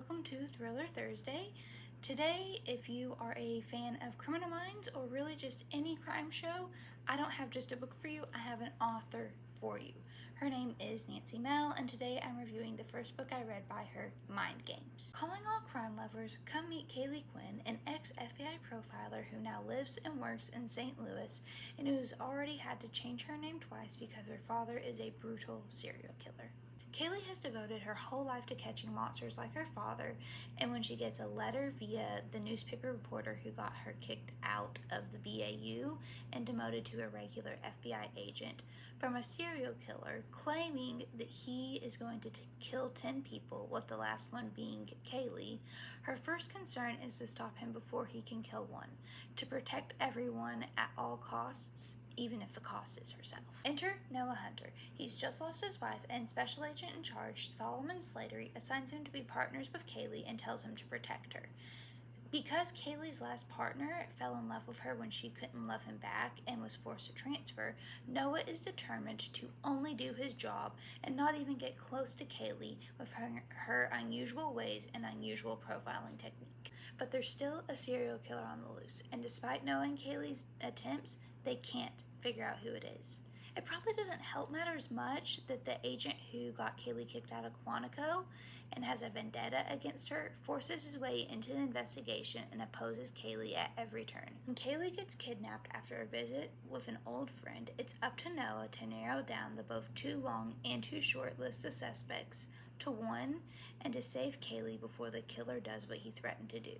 welcome to Thriller Thursday. Today, if you are a fan of Criminal Minds or really just any crime show, I don't have just a book for you, I have an author for you. Her name is Nancy Mel, and today I'm reviewing the first book I read by her, Mind Games. Calling all crime lovers, come meet Kaylee Quinn, an ex-FBI profiler who now lives and works in St. Louis and who's already had to change her name twice because her father is a brutal serial killer. Kaylee has devoted her whole life to catching monsters like her father, and when she gets a letter via the newspaper reporter who got her kicked out of the BAU and demoted to a regular FBI agent from a serial killer claiming that he is going to kill 10 people, with the last one being Kaylee, her first concern is to stop him before he can kill one, to protect everyone at all costs, even if the cost is herself. Enter Noah Hunter. He's just lost his wife, and Special Agent in Charge Solomon Slattery assigns him to be partners with Kaylee and tells him to protect her. Because Kaylee's last partner fell in love with her when she couldn't love him back and was forced to transfer, Noah is determined to only do his job and not even get close to Kaylee with her unusual ways and unusual profiling technique. But there's still a serial killer on the loose, and despite knowing Kaylee's attempts, they can't figure out who it is. It probably doesn't help matters much that the agent who got Kaylee kicked out of Quantico and has a vendetta against her forces his way into the investigation and opposes Kaylee at every turn. When Kaylee gets kidnapped after a visit with an old friend, it's up to Noah to narrow down the both too long and too short list of suspects to one and to save Kaylee before the killer does what he threatened to do,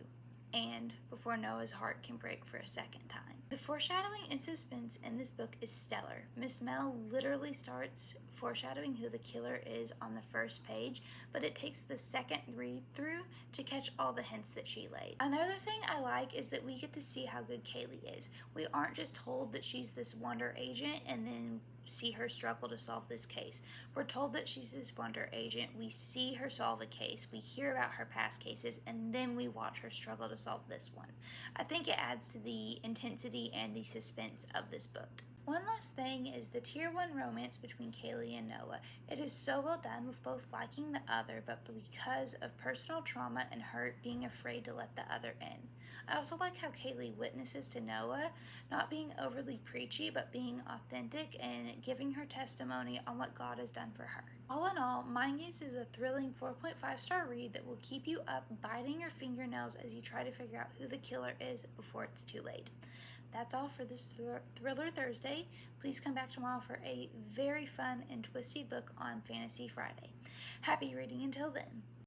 and before Noah's heart can break for a second time. The foreshadowing and suspense in this book is stellar. Miss Mel literally starts foreshadowing who the killer is on the first page, but it takes the second read through to catch all the hints that she laid. Another thing I like is that we get to see how good Kaylee is. We aren't just told that she's this wonder agent and then see her struggle to solve this case. We're told that she's this wonder agent, we see her solve a case, we hear about her past cases, and then we watch her struggle to solve this one. I think it adds to the intensity and the suspense of this book. One last thing is the Tier 1 romance between Kaylee and Noah. It is so well done with both liking the other, but because of personal trauma and hurt, being afraid to let the other in. I also like how Kaylee witnesses to Noah, not being overly preachy, but being authentic and giving her testimony on what God has done for her. All in all, Mind Games is a thrilling 4.5-star read that will keep you up biting your fingernails as you try to figure out who the killer is before it's too late. That's all for this Thriller Thursday. Please come back tomorrow for a very fun and twisty book on Fantasy Friday. Happy reading until then.